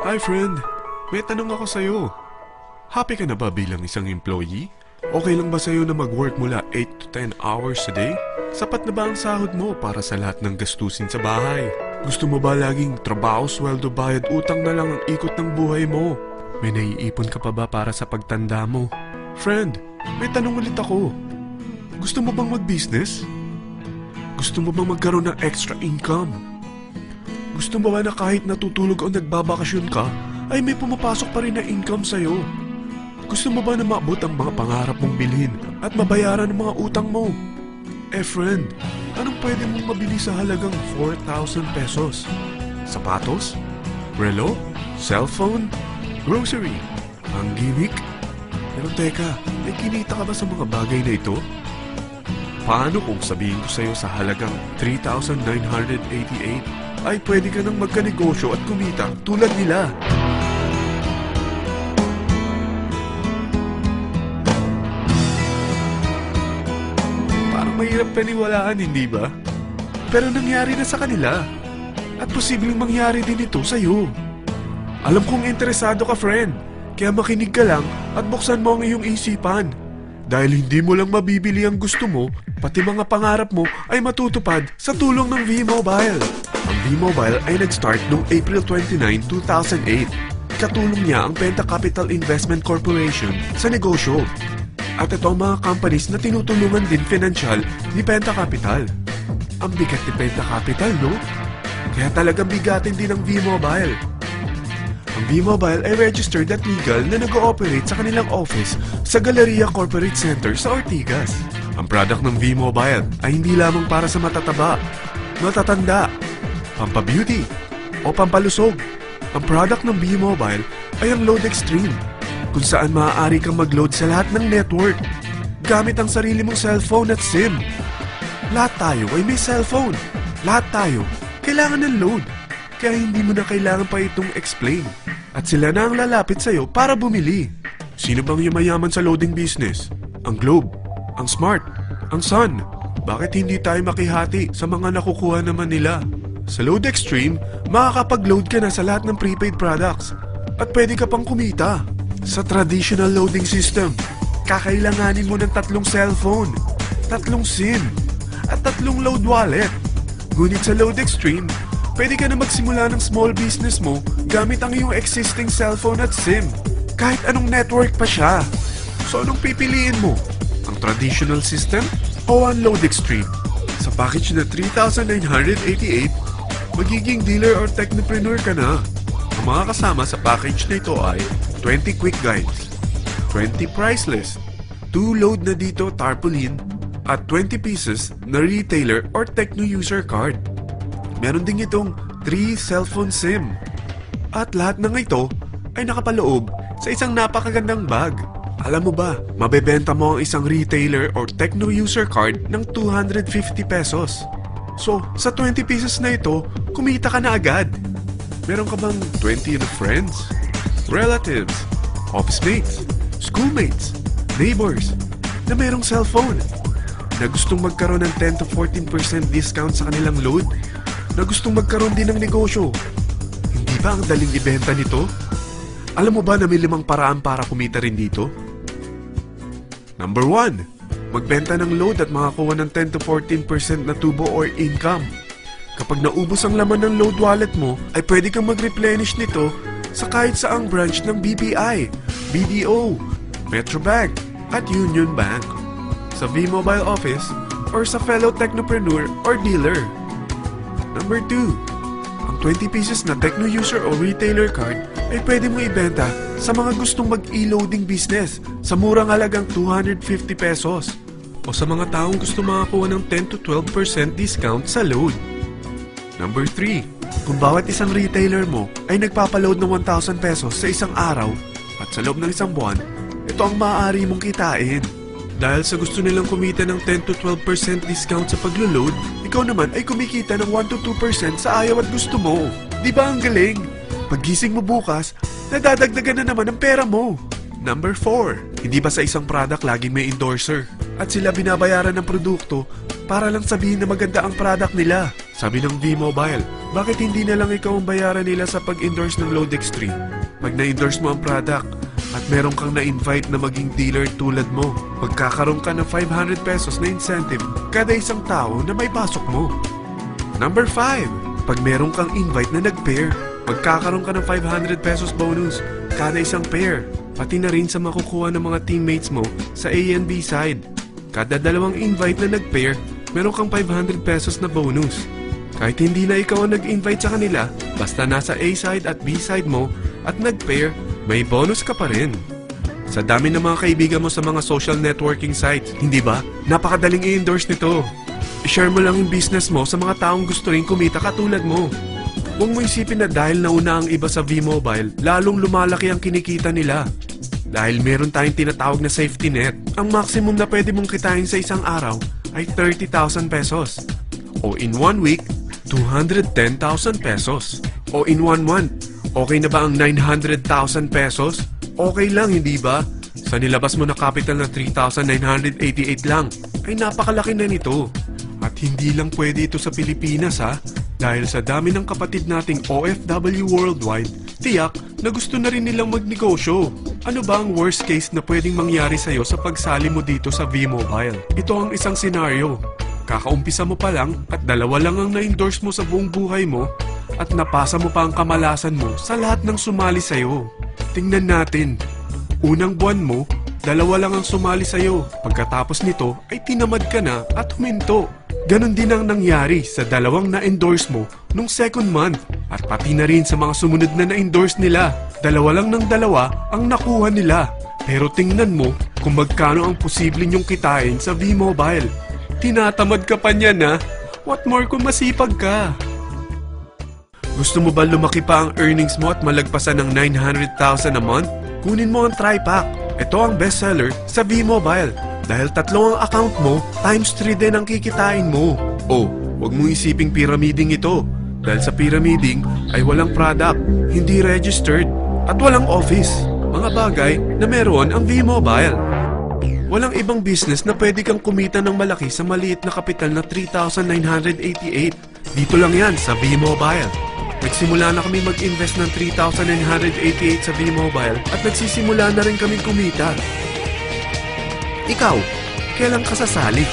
Hi friend, may tanong ako sa'yo. Happy ka na ba bilang isang employee? Okay lang ba sa'yo na mag-work mula 8 to 10 hours a day? Sapat na ba ang sahod mo para sa lahat ng gastusin sa bahay? Gusto mo ba laging trabaho, sweldo, bayad, utang na lang ang ikot ng buhay mo? May naiipon ka pa ba para sa pagtanda mo? Friend, may tanong ulit ako. Gusto mo bang mag-business? Gusto mo bang magkaroon ng extra income? Gusto mo ba na kahit natutulog o nagbabakasyon ka, ay may pumapasok pa rin na income sa'yo? Gusto mo ba na maabot ang mga pangarap mong bilhin at mabayaran ang mga utang mo? Eh friend, anong pwede mong mabili sa halagang 4,000 pesos? Sapatos? Relo? Cellphone? Grocery? Ang gimmick? Pero teka, may kinita ka ba sa mga bagay na ito? Paano kung sabihin ko sa'yo sa halagang 3,988 ay pwede ka nang magkanegosyo at kumita tulad nila? Parang mahirap paniwalaan, hindi ba? Pero nangyari na sa kanila. At posibleng mangyari din ito sa'yo. Alam kong interesado ka, friend. Kaya makinig ka lang at buksan mo ang iyong isipan. Dahil hindi mo lang mabibili ang gusto mo, pati mga pangarap mo ay matutupad sa tulong ng V-Mobile. Ang V-Mobile ay nag-start noong April 29, 2008. Katulong niya ang Penta Capital Investment Corporation sa negosyo. At ito ang mga companies na tinutulungan din financial ni Penta Capital. Ang bigat ni Penta Capital, no? Kaya talagang bigatin din ang V-Mobile. Ang V-Mobile ay registered at legal na nag-ooperate sa kanilang office sa Galleria Corporate Center sa Ortigas. Ang product ng V-Mobile ay hindi lamang para sa matataba, matatanda, pampabeauty, o pampalusog. Ang product ng V-Mobile ay ang Load Extreme, kung saan maaari kang mag-load sa lahat ng network gamit ang sarili mong cellphone at SIM. Lahat tayo ay may cellphone. Lahat tayo kailangan ng load. Kaya hindi mo na kailangan pa itong explain. At sila na ang lalapit sa'yo para bumili. Sino bang yumayaman sa loading business? Ang Globe, ang Smart, ang Sun. Bakit hindi tayo makihati sa mga nakukuha naman nila? Sa Load Extreme, makakapag-load ka na sa lahat ng prepaid products. At pwede ka pang kumita. Sa traditional loading system, kakailanganin mo ng 3 cellphone, 3 SIM, at 3 load wallet. Ngunit sa Load Extreme, pwede ka na magsimula ng small business mo gamit ang iyong existing cellphone at SIM. Kahit anong network pa siya. So anong pipiliin mo? Ang traditional system o ang Load Extreme? Sa package na 3,988, magiging dealer or technopreneur ka na. Ang mga kasama sa package na ito ay 20 quick guides, 20 price list, 2 load na dito tarpaulin, at 20 pieces na retailer or techno user card. Meron din itong 3 cellphone SIM. At lahat ng ito ay nakapaloob sa isang napakagandang bag. Alam mo ba, mabebenta mo ang isang retailer or techno user card ng 250 pesos. So, sa 20 pieces na ito, kumita ka na agad. Meron ka bang 20 na friends, relatives, office mates, schoolmates, neighbors na merong cellphone na gustong magkaroon ng 10 to 14% discount sa kanilang load? Na gustong magkaroon din ng negosyo? Hindi ba ang daling ibenta nito? Alam mo ba na may 5 paraan para kumita rin dito? Number 1, magbenta ng load at makakuha ng 10 to 14% na tubo or income. Kapag naubos ang laman ng load wallet mo, ay pwede kang mag-replenish nito sa kahit saang branch ng BPI, BDO, Metrobank, at Union Bank, sa V-Mobile office, or sa fellow technopreneur or dealer. Number 2, ang 20 pieces na techno user o retailer card ay pwede mo ibenta sa mga gustong mag-e-loading business sa murang halagang 250 pesos o sa mga taong gusto makakuha ng 10 to 12% discount sa load. Number 3, kung bawat isang retailer mo ay nagpapaload ng 1,000 pesos sa isang araw at sa loob ng isang buwan, ito ang maaari mong kitain. Dahil sa gusto nilang kumita ng 10 to 12% discount sa paglo-load, ikaw naman ay kumikita ng 1 to 2% sa ayaw at gusto mo. Di ba ang galing? Paggising mo bukas, nadadagdagan na naman ang pera mo. Number 4, hindi ba sa isang product laging may endorser? At sila binabayaran ng produkto para lang sabihin na maganda ang product nila. Sabi ng V-Mobile, Bakit hindi na lang ikaw ang bayaran nila sa pag-endorse ng Load Extreme? Pag na-endorse mo ang product at meron kang na-invite na maging dealer tulad mo, magkakaroon ka ng 500 pesos na incentive kada isang tao na may pasok mo. Number 5. Pag meron kang invite na nag-pair, magkakaroon ka ng 500 pesos bonus kada isang pair, pati na rin sa makukuha ng mga teammates mo sa A and B side. Kada dalawang invite na nag-pair, meron kang 500 pesos na bonus. Kahit hindi na ikaw ang nag-invite sa kanila, basta nasa A side at B side mo at nag-pair, may bonus ka pa rin. Sa dami ng mga kaibigan mo sa mga social networking sites, hindi ba? Napakadaling i-endorse nito. I-share mo lang yung business mo sa mga taong gusto rin kumita katulad mo. Huwag mo isipin na dahil nauna ang iba sa V-Mobile, lalong lumalaki ang kinikita nila. Dahil meron tayong tinatawag na safety net, ang maximum na pwede mong kitain sa isang araw ay 30,000 pesos. O in 1 week, 210,000 pesos. O in 1 month, okay na ba ang 900,000 pesos? Okay lang, hindi ba? Sa nilabas mo na capital na 3,988 lang, ay napakalaki na nito. At hindi lang pwede ito sa Pilipinas ha, dahil sa dami ng kapatid nating OFW worldwide, tiyak na gusto na rin nilang magnegosyo. Ano ba ang worst case na pwedeng mangyari sa'yo sa pagsali mo dito sa V-Mobile? Ito ang isang senaryo. Kakaumpisa mo pa lang at dalawa lang ang na-endorse mo sa buong buhay mo at napasa mo pa ang kamalasan mo sa lahat ng sumali sa'yo. Tingnan natin. Unang buwan mo, dalawa lang ang sumali sa'yo. Pagkatapos nito ay tinamad ka na at huminto. Ganon din ang nangyari sa dalawang na-endorse mo nung second month at pati na rin sa mga sumunod na na-endorse nila. Dalawa lang ng dalawa ang nakuha nila. Pero tingnan mo kung magkano ang posible nyong kitain sa V-Mobile. Tinatamad ka pa niyan ha? What more kung masipag ka? Gusto mo ba lumaki pa ang earnings mo at malagpasan ng 900,000 a month? Kunin mo ang TriPack. Ito ang bestseller sa V-Mobile. Dahil 3 ang account mo, times 3 din ang kikitain mo. Oh, huwag mong isiping pyramiding ito. Dahil sa pyramiding ay walang product, hindi registered, at walang office. Mga bagay na meron ang V-Mobile. Walang ibang business na pwede kang kumita ng malaki sa maliit na kapital na 3,988. Dito lang yan sa V-Mobile. Nagsimula na kami mag-invest ng 3,988 sa V-Mobile at nagsisimula na rin kami kumita. Ikaw, kailan ka sasali?